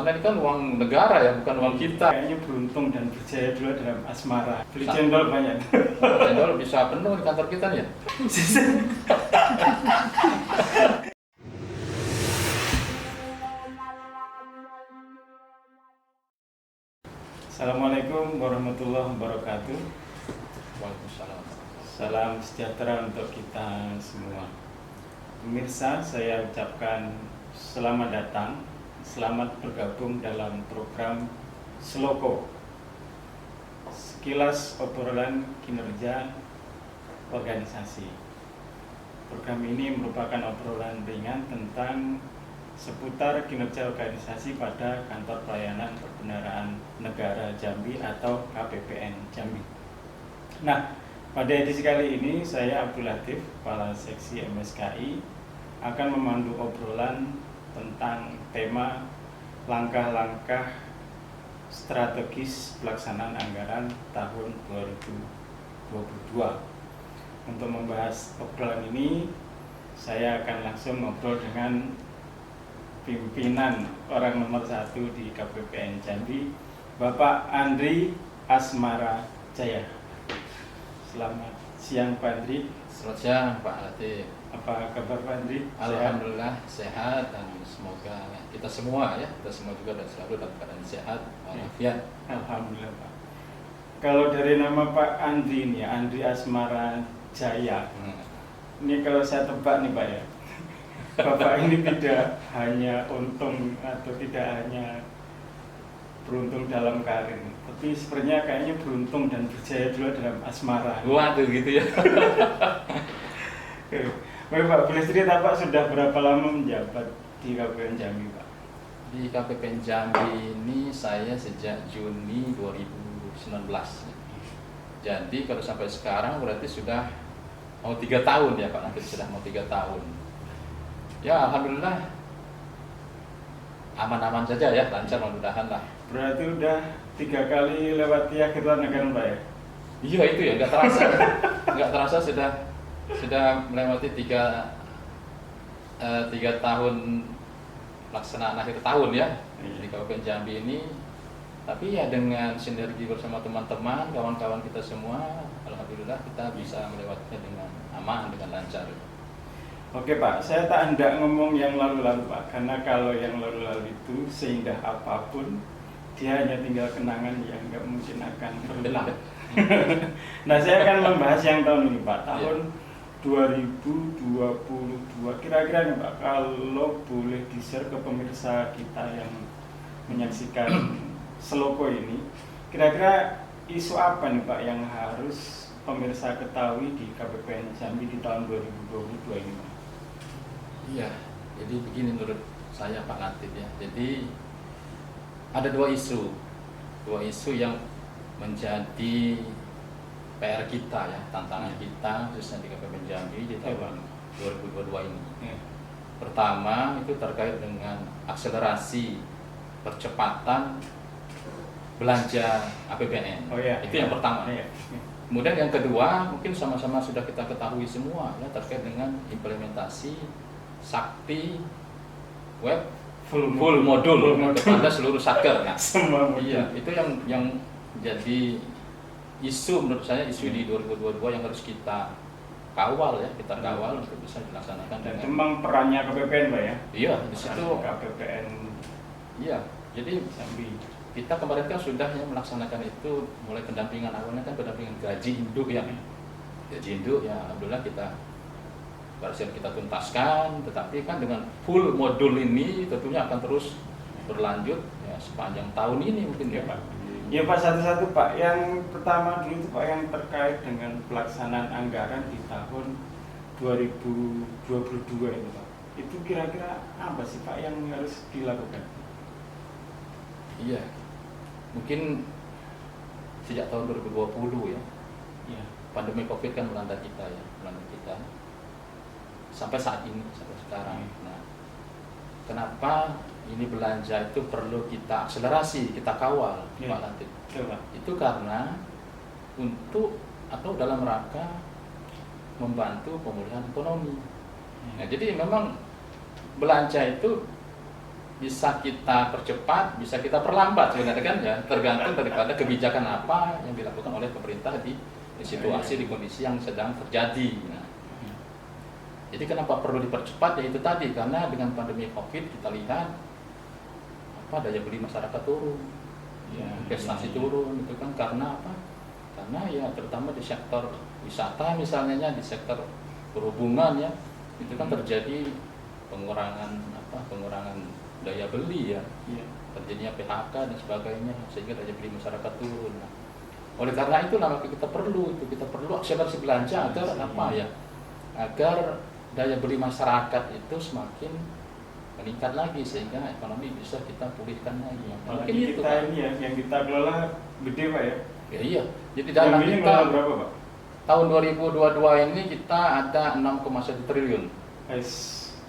karena ini kan uang negara ya, bukan uang kita. Kayaknya beruntung dan berjaya dulu dalam asmara. Beli cendol banyak. Cendol bisa penuh di kantor kita nih ya. Assalamualaikum warahmatullahi wabarakatuh. Waalaikumsalam. Salam sejahtera untuk kita semua. Pemirsa, saya ucapkan selamat datang, selamat bergabung dalam program Seloko. Sekilas obrolan kinerja organisasi. Program ini merupakan obrolan ringan tentang seputar kinerja organisasi pada Kantor Pelayanan Perbendaharaan Negara Jambi atau KPPN Jambi. Nah, pada edisi kali ini saya Abdul Latif, Kepala Seksi MSKI, akan memandu obrolan tentang tema langkah-langkah strategis pelaksanaan anggaran tahun 2022. Untuk membahas obrolan ini, saya akan langsung ngobrol dengan pimpinan orang nomor 1 di KPPN Jambi, Bapak Andri Asmara Jaya. Selamat siang Pak Andri. Selamat siang Pak Latif. Apa kabar Pak Andri? Alhamdulillah sehat dan semoga kita semua juga dan selalu dalam keadaan sehat walafiat. Alhamdulillah Pak. Kalau dari nama Pak Andri ini, Andri Asmara Jaya, ini kalau saya tebak nih Pak ya, Bapak ini tidak hanya untung atau tidak hanya beruntung dalam karir, tapi sebenarnya kayaknya beruntung dan berjaya juga dalam asmara. Waduh gitu ya. Baik Pak, boleh cerita Pak sudah berapa lama menjabat di KPPN Jambi Pak? Di KPPN Jambi ini saya sejak Juni 2019. Jadi kalau sampai sekarang berarti sudah mau 3 tahun ya Pak, nanti sudah mau 3 tahun. Ya Alhamdulillah aman-aman saja ya, lancar mudah-mudahan lah. Berarti udah 3 kali lewati akhir tahun kan Pak ya? Iya itu ya, nggak terasa sudah melewati 3 tahun pelaksanaan akhir tahun ya di Kabupaten Jambi ini. Tapi ya dengan sinergi bersama teman-teman, kawan-kawan kita semua, alhamdulillah kita bisa melewatinya dengan aman, dengan lancar. Oke Pak, saya tak hendak ngomong yang lalu-lalu Pak, karena kalau yang lalu-lalu itu seindah apapun, dia hanya tinggal kenangan yang nggak mungkin akan berulang. Nah, saya akan membahas yang tahun ini Pak, tahun 2022. Kira-kira nih Pak, kalau boleh di-share ke pemirsa kita yang menyaksikan Seloko ini, kira-kira isu apa nih Pak yang harus pemirsa ketahui di KPPN Jambi di tahun 2022 ini Pak? Iya, jadi begini menurut saya Pak Latif ya. Jadi ada dua isu yang menjadi PR kita ya, tantangan kita khususnya di KPPN Jambi di tahun 2022 ini. Pertama itu terkait dengan akselerasi percepatan belanja APBN. Itu yang pertama. Kemudian yang kedua mungkin sama-sama sudah kita ketahui semua ya, terkait dengan implementasi Sakti Web full modul kepada seluruh satker. Nah, iya, itu yang jadi isu menurut saya, isu di 2022 yang harus kita kawal ya, untuk bisa dilaksanakan. Dan itu memang perannya KPPN Pak ya? Iya, di situ KPPN. Iya, jadi kita kemarin kan sudah ya melaksanakan itu, mulai pendampingan awalnya kan pendampingan gaji induk ya. Gaji induk ya alhamdulillah kita berhasil kita tuntaskan, tetapi kan dengan full modul ini tentunya akan terus berlanjut ya sepanjang tahun ini mungkin ya Pak. Ya Pak, satu-satu Pak. Yang pertama dulu itu Pak yang terkait dengan pelaksanaan anggaran di tahun 2022 ini Pak. Itu kira-kira apa sih Pak yang harus dilakukan? Iya, mungkin sejak tahun 2020 ya, pandemi COVID kan melanda kita. Sampai saat ini, sampai sekarang. Nah, kenapa ini belanja itu perlu kita akselerasi, kita kawal, Pak Latif? Itu karena untuk atau dalam rangka membantu pemulihan ekonomi. Nah, jadi memang belanja itu bisa kita percepat, bisa kita perlambat sebenarnya kan ya, tergantung daripada kebijakan apa yang dilakukan oleh pemerintah di situasi, di kondisi yang sedang terjadi. Nah, jadi kenapa perlu dipercepat? Ya itu tadi, karena dengan pandemi COVID kita lihat apa, daya beli masyarakat turun, investasi turun, itu kan karena apa? Karena ya terutama di sektor wisata misalnya, di sektor perhubungan ya, itu kan terjadi pengurangan daya beli ya, terjadinya PHK dan sebagainya, sehingga daya beli masyarakat turun. Nah, oleh karena itulah maka kita perlu akselerasi belanja agar apa ya, agar daya beli masyarakat itu semakin meningkat lagi sehingga ekonomi bisa kita pulihkan lagi. Apalagi kita kan ini ya, yang kita kelola gede Pak ya. Ya iya. Jadi dana ini kita berapa Pak? Tahun 2022 ini kita ada 6,1 triliun.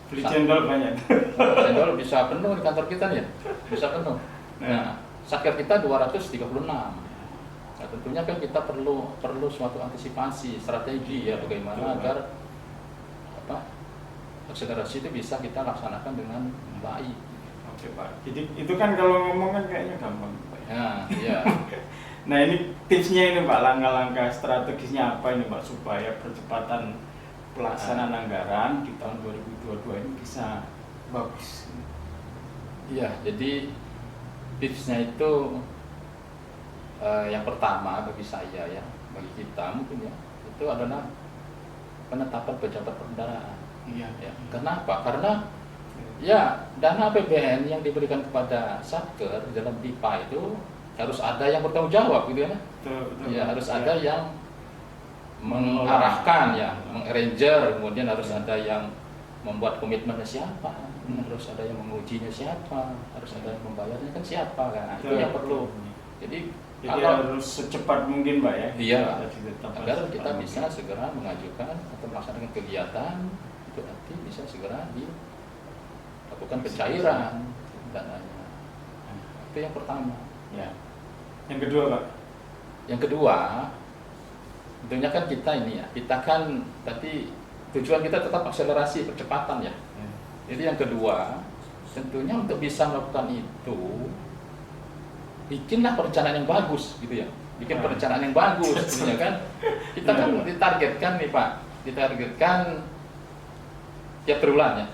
Beli cendol banyak. Cendol bisa penuh di kantor kita nih ya, bisa penuh. Nah, satker kita 236. Nah, tentunya kan kita perlu suatu antisipasi, strategi ya, bagaimana agar apa, akselerasi itu bisa kita laksanakan dengan baik. Oke Pak. Jadi itu kan kalau ngomong kan kayaknya gampang Pak. Ya, iya. Nah ini tipsnya ini Pak, langkah-langkah strategisnya apa ini Pak supaya percepatan pelaksanaan anggaran di tahun 2022 ini bisa bagus. Iya, jadi tipsnya itu yang pertama bagi saya ya, bagi kita mungkin ya, itu adalah penetapan pejabat perbendaharaan. Iya. Ya. Kenapa? Karena ya dana APBN yang diberikan kepada Satker dalam DIPA itu harus ada yang bertanggung jawab gitu ya. Betul. Ya harus ada yang mengarahkan ya, mengarranger, kemudian harus ada yang membuat komitmennya siapa, harus ada yang mengujinya siapa, harus ada yang membayarnya kan siapa kan. Nah, itu yang perlu. Jadi harus secepat mungkin Pak ya. Iya. Agar kita bisa segera mengajukan atau melaksanakan kegiatan itu nanti bisa segera dilakukan pencairan dananya. Itu yang pertama. Ya. Yang kedua Pak. Yang kedua, tentunya kan kita ini ya, kita kan tadi tujuan kita tetap akselerasi percepatan ya. Jadi yang kedua, tentunya untuk bisa melakukan itu, bikinlah perencanaan yang bagus gitu ya. Bikin perencanaan yang bagus tentunya kan. Kita kan ditargetkan nih Pak, ditargetkan tiap triwulan ya.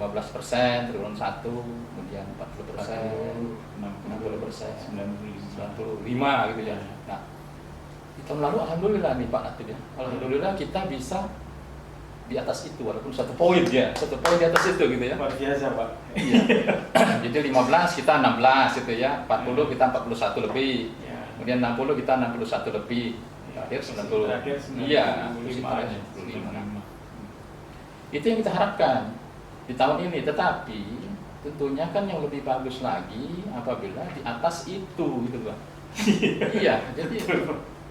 15%, triwulan 1, kemudian 40%, 60%, 95 gitu ya. Nah, di tahun lalu alhamdulillah nih Pak Natib ya. Alhamdulillah kita bisa di atas itu walaupun 1 poin ya, 1 poin di atas itu gitu ya. Luar biasa Pak. Iya. Jadi 15 kita 16 gitu ya, 40 kita 41 lebih. Kemudian 60 kita 61 lebih. Terakhir 90. Iya, 95. Itu yang kita harapkan di tahun ini, tetapi tentunya kan yang lebih bagus lagi apabila di atas itu gitu Pak. Iya, jadi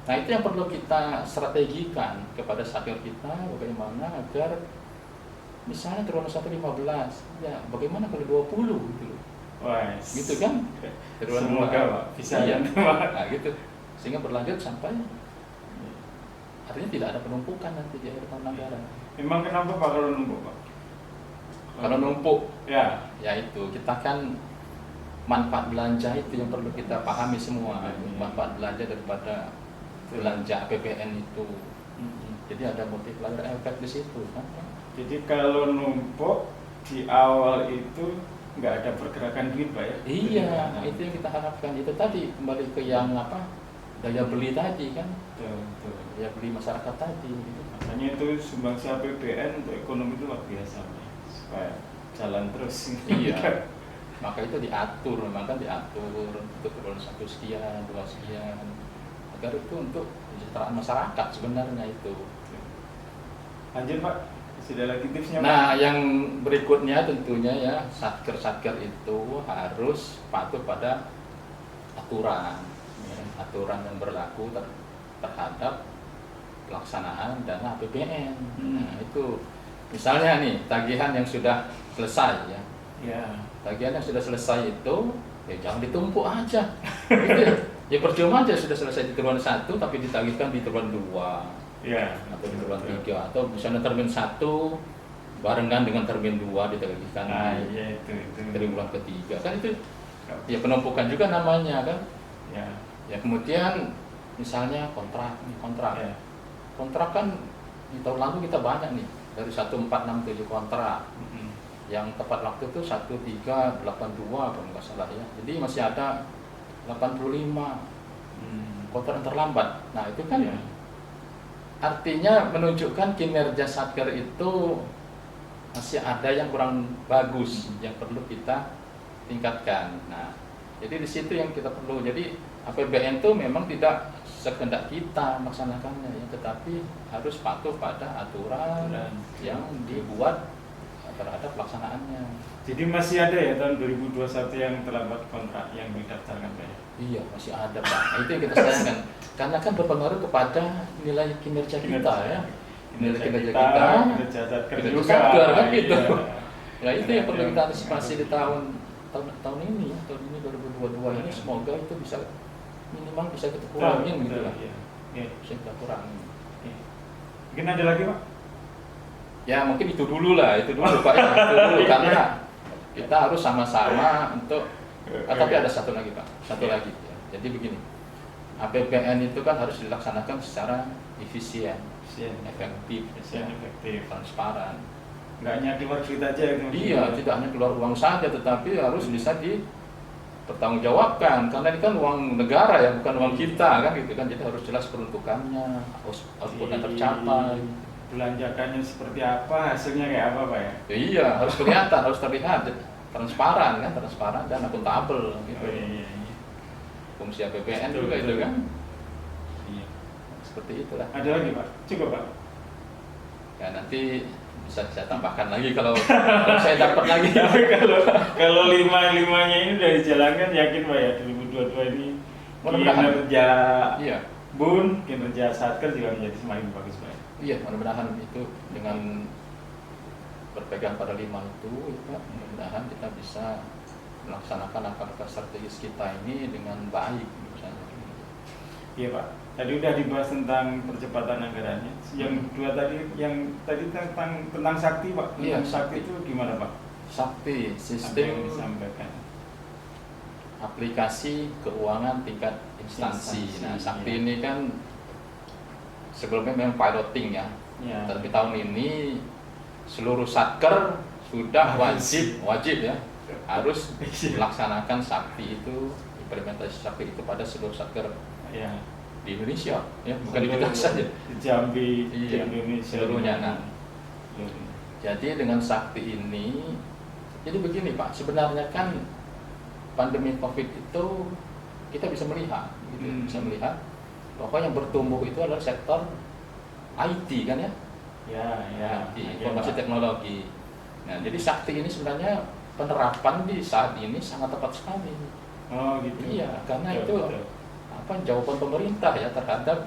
nah itu yang perlu kita strategikan kepada satker kita, bagaimana agar misalnya triwulan 1 15, ya bagaimana kalau 20 gitu loh. Wah, gitu kan? Triwulan semoga Pak bisa iya. Pak. Nah, gitu. Sehingga berlanjut sampai artinya tidak ada penumpukan nanti di akhir tahun anggaran. Memang kenapa Pak kalau numpuk Pak? Kalau numpuk, ya itu kita kan manfaat belanja itu yang perlu kita pahami semua. Manfaat belanja daripada belanja APBN itu. Jadi ada multiplier efek di situ kan. Jadi kalau numpuk di awal itu nggak ada pergerakan duit Pak ya? Iya, itu yang kita harapkan. Itu tadi kembali ke yang apa, daya beli tadi kan. Betul. Daya beli masyarakat tadi. Gitu. Makanya itu sumbangsi APBN untuk ekonomi itu luar biasa Pak. Supaya jalan terus. Iya. Maka itu diatur, memang kan diatur untuk triwulan 1 sekian, 2 sekian, agar itu untuk kesejahteraan masyarakat sebenarnya itu. Lanjut Pak, sudah lagi tipsnya Pak? Nah, yang berikutnya tentunya ya satker-satker itu harus patuh pada aturan, aturan yang berlaku terhadap pelaksanaan dana APBN. Nah, itu misalnya nih tagihan yang sudah selesai ya. Tagihan yang sudah selesai itu ya jangan ditumpuk aja. Gitu ya. Ya percuma aja sudah selesai di triwulan 1 tapi ditagihkan di triwulan 2. Atau di triwulan 3 atau misalnya termin 1 barengan dengan termin 2 ditagihkan Nah, di iya itu. triwulan ketiga kan itu ya penumpukan juga namanya kan. Ya. Ya kemudian misalnya kontrak Ya. kontrak kan di tahun lalu kita banyak nih dari 1467 kontrak Mm-mm. yang tepat waktu itu 1382 kalau nggak salah ya, jadi masih ada 85 kontrak yang terlambat. Nah itu kan Ya. artinya menunjukkan kinerja Satker itu masih ada yang kurang bagus yang perlu kita tingkatkan. Nah, jadi di situ yang kita perlu. Jadi APBN itu memang tidak sekehendak kita melaksanakannya ya, tetapi harus patuh pada aturan yang dibuat terhadap pelaksanaannya. Jadi masih ada ya tahun 2021 yang terlambat kontrak yang didaftarkan Pak ya? Iya, masih ada Pak. Nah, itu yang kita sayangkan. Karena kan berpengaruh kepada nilai kinerja kita ya. Nilai kinerja kita, kinerja Satker kinerja juga. Satker, kan gitu. Iya. Ya itu yang perlu kita antisipasi di tahun ini ya, tahun ini 2022 ini semoga itu bisa minimal bisa kita kurangin gitu lah. Iya. Iya. Bisa kita kurangin. Iya. Mungkin ada lagi Pak? Ya mungkin itu dulu lah, itu dulu Pak ya, itu dulu karena kita harus sama-sama untuk. Tapi ada satu lagi Pak, satu lagi. Ya. Jadi begini, APBN itu kan harus dilaksanakan secara efisien, efektif, transparan. Nggak hanya keluar duit aja gitu. Iya, tidak hanya keluar uang saja, tetapi harus bisa dipertanggungjawabkan karena ini kan uang negara ya, bukan uang kita kan gitu kan. Jadi harus jelas peruntukannya, outputnya tercapai. Belanjakannya seperti apa, hasilnya kayak apa Pak ya? Ya, iya, harus kelihatan, harus terlihat, transparan kan, transparan dan akuntabel gitu. Oh, iya. Fungsi APBN Betul, juga betul. itu kan. Iya. Seperti itulah. Ada lagi Pak? Cukup Pak? Ya nanti bisa saya tambahkan lagi kalau saya dapat lagi. Tapi kalau lima-limanya ini udah dijalankan, yakin Pak ya 2022 ini Mudah-mudahan. kinerja Iya. BUN, kinerja Satker juga menjadi semakin bagus Pak. Iya, mudah-mudahan itu dengan berpegang pada 5 itu, ya, mudah-mudahan kita bisa melaksanakan langkah-langkah strategis kita ini dengan baik misalnya. Iya Pak. Tadi udah dibahas tentang percepatan anggarannya. Yang kedua yang tadi tentang sakti Pak. Iya, Tentang sakti sakti. itu gimana Pak? Sakti, Apa yang sistem disampaikan? aplikasi keuangan tingkat instansi. Nah, Sakti iya. ini kan sebelumnya memang piloting ya. Ya. Tapi tahun ini seluruh Satker sudah wajib ya harus melaksanakan Sakti itu, implementasi Sakti itu pada seluruh Satker Ya. di Indonesia ya, bukan di kita saja. Di Jambi, di Iya, Indonesia seluruhnya. Nah, Seluruhnya. jadi dengan Sakti ini, jadi begini Pak, sebenarnya kan pandemi COVID itu kita bisa melihat, gitu, bisa melihat bahwa yang bertumbuh itu adalah sektor IT kan ya, Ya. IT, informasi teknologi. Nah, jadi Sakti ini sebenarnya penerapan di saat ini sangat tepat sekali. Oh gitu. Iya, karena Betul, itu betul. apa jawaban pemerintah ya terhadap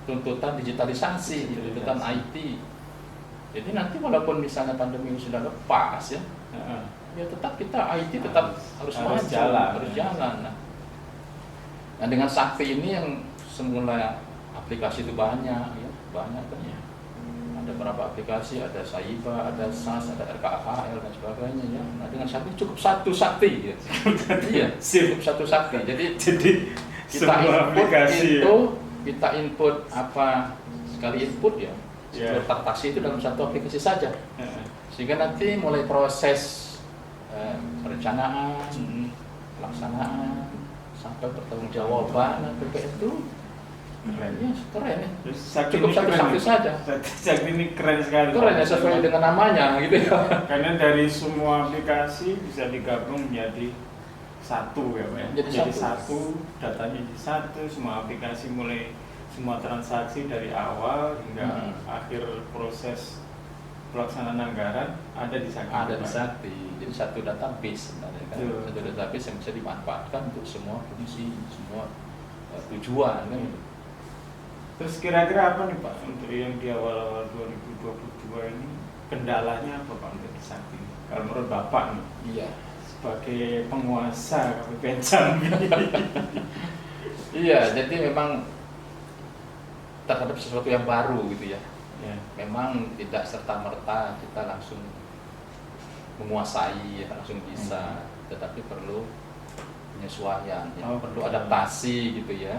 tuntutan digitalisasi, tuntutan IT. Jadi nanti walaupun misalnya pandemi ini sudah lepas ya, Heeh. ya tetap kita IT tetap harus maju, jalan. harus jalan. Nah, dengan Sakti ini yang semula aplikasi itu banyak ya, banyak kan ya. Ada berapa aplikasi, ada Saiba, ada SAS, ada RKHL dan sebagainya ya. Nah, dengan Sakti cukup satu Sakti ya. Iya, cukup satu Sakti. Jadi kita semua input aplikasi itu, kita input apa sekali input ya. Ya. Transaksi itu dalam satu aplikasi saja. Heeh. Sehingga nanti mulai proses perencanaan, pelaksanaan, sampai pertanggungjawaban APBN itu Keren. ya, keren ya. Terus Sakti Cukup ini satu keren, Sakti ya? saja. Sakti ini keren sekali. Keren ya, sesuai dengan namanya gitu ya. Karena dari semua aplikasi bisa digabung menjadi satu ya Pak. Jadi Jadi satu. satu, datanya jadi satu, semua aplikasi mulai semua transaksi dari awal hingga akhir proses pelaksanaan anggaran ada di Sakti. Ada di Pak. Sakti. Jadi satu database sebenarnya kan. Betul. Satu database yang bisa dimanfaatkan untuk semua fungsi, semua tujuan kan. Terus kira-kira apa nih Pak untuk yang di awal-awal 2022 ini kendalanya apa Pak untuk di Sakti? Kalau menurut Bapak nih Iya. sebagai penguasa KPPN Jambi. Iya, jadi memang terhadap sesuatu yang baru gitu ya. Ya. Memang tidak serta-merta kita langsung menguasai, langsung bisa, tetapi perlu penyesuaian, ya. Perlu betul. adaptasi gitu ya.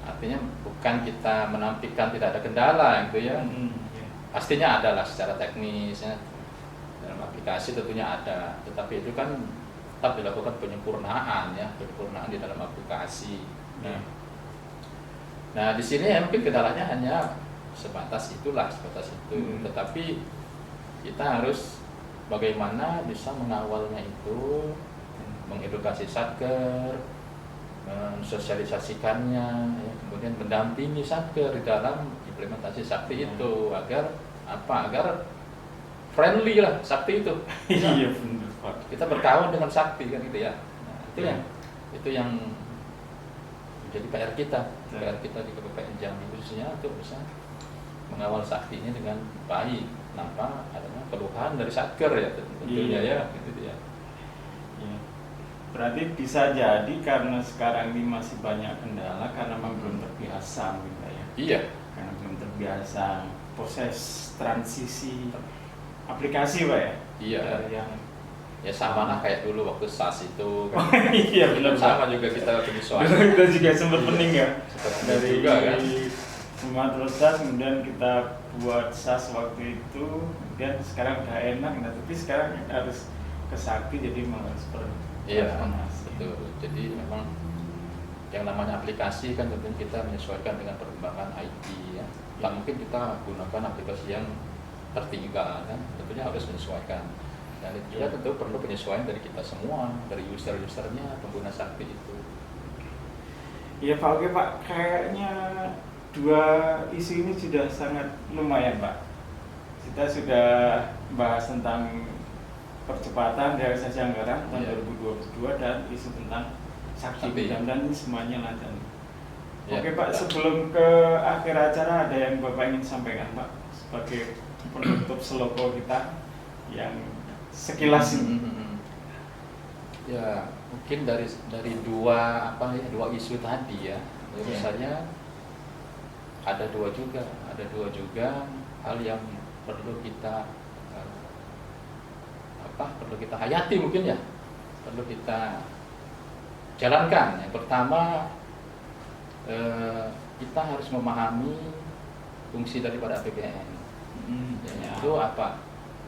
Artinya bukan kita menampilkan tidak ada kendala gitu ya. Ya. Pastinya ada lah secara teknis ya. Dalam aplikasi tentunya ada, tetapi itu kan tetap dilakukan penyempurnaan ya, penyempurnaan di dalam aplikasi. Nah di sini ya mungkin kendalanya hanya sebatas itu. Tetapi kita harus bagaimana bisa mengawalnya itu, mengedukasi satker, mensosialisasikannya, ya, kemudian mendampingi satker di dalam implementasi sakti itu agar friendly lah sakti itu. Iya benar Pak. Kita berkawan dengan sakti kan gitu ya. Nah, itu yang menjadi PR kita di KPPN Jambi khususnya untuk bisa mengawal sakti ini dengan baik tanpa adanya keluhan dari satker ya tentunya ya gitu ya. Iya. Berarti bisa jadi karena sekarang ini masih banyak kendala karena memang belum terbiasa gitu ya. Iya. Karena belum terbiasa proses transisi aplikasi Pak ya. Iya. Ya sama lah kayak dulu waktu SAS itu kan. Iya benar sama juga kita penyesuaian. Kita juga sempat pening ya. Dari juga kan. Sumatera SAS kemudian kita buat SAS waktu itu, kemudian sekarang udah enak, nah tapi sekarang harus ke Sakti jadi malah seperti iya betul. Jadi memang yang namanya aplikasi kan tentunya kita menyesuaikan dengan perkembangan IT ya. Tak mungkin kita gunakan aplikasi yang tertinggal kan, tentunya harus menyesuaikan. Dan itu juga tentu perlu penyesuaian dari kita semua, dari usernya, pengguna Sakti itu. Iya Pak, oke Pak, kayaknya dua isu ini sudah sangat lumayan Pak. Kita sudah bahas tentang percepatan realisasi anggaran tahun 2022 dan isu tentang Sakti. Mudah-mudahan ini semuanya lancar. Oke Pak, sebelum ke akhir acara ada yang Bapak ingin sampaikan Pak sebagai penutup Seloko kita yang sekilas ini. Ya mungkin dari dua isu tadi ya, misalnya ada dua juga hal yang perlu kita hayati mungkin ya, perlu kita jalankan. Yang pertama kita harus memahami fungsi daripada APBN, yaitu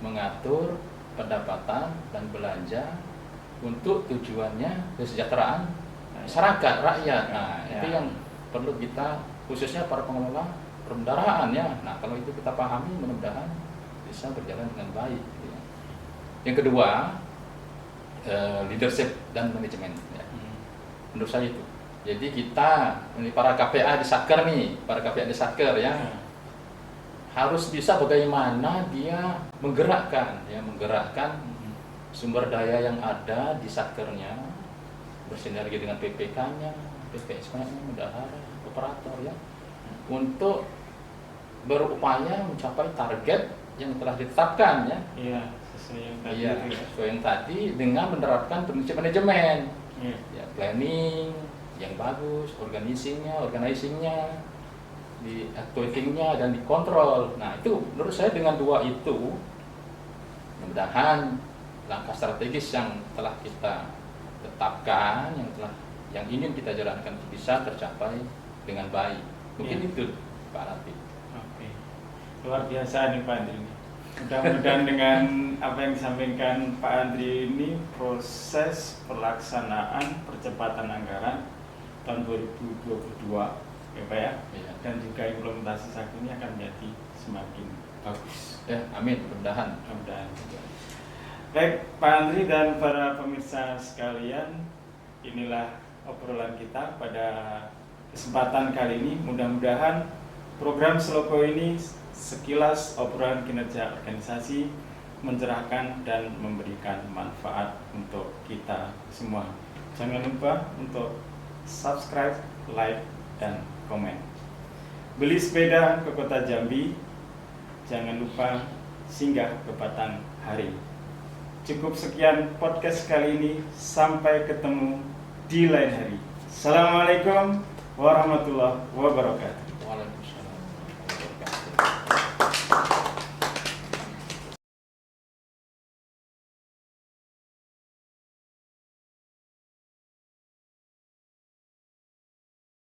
mengatur pendapatan dan belanja untuk tujuannya kesejahteraan masyarakat rakyat. Nah itu yang perlu kita, khususnya para pengelola perbendaharaan ya. Nah kalau itu kita pahami, mudah-mudahan bisa berjalan dengan baik. Yang kedua, leadership dan manajemen. Ya. Menurut saya itu. Jadi kita, ini para KPA di Satker ya, harus bisa bagaimana dia menggerakkan sumber daya yang ada di Satkernya, bersinergi dengan PPK-nya, PPSK-nya, bendahara, operator ya, untuk berupaya mencapai target yang telah ditetapkan ya. Iya, sesuai yang tadi dengan menerapkan prinsip manajemen. Ya, planning yang bagus, organizingnya, di activatingnya dan dikontrol. Nah itu menurut saya dengan dua itu, mudah-mudahan langkah strategis yang telah kita tetapkan, yang ingin kita jalankan bisa tercapai dengan baik. Mungkin itu Pak Latif. Oke. Luar biasa nih Pak Andri. Mudah-mudahan dengan apa yang disampaikan Pak Andri ini, proses pelaksanaan percepatan anggaran tahun 2022 ya Pak ya, dan juga implementasi Sakti ini akan menjadi semakin bagus. Ya, amin. Mudah-mudahan. Baik Pak Andri dan para pemirsa sekalian, inilah obrolan kita pada kesempatan kali ini. Mudah-mudahan program Seloko ini sekilas obrolan kinerja organisasi mencerahkan dan memberikan manfaat untuk kita semua. Jangan lupa untuk subscribe, like, dan komen. Beli sepeda ke kota Jambi, jangan lupa singgah ke Batang Hari. Cukup sekian podcast kali ini, sampai ketemu di lain hari. Assalamualaikum warahmatullahi wabarakatuh.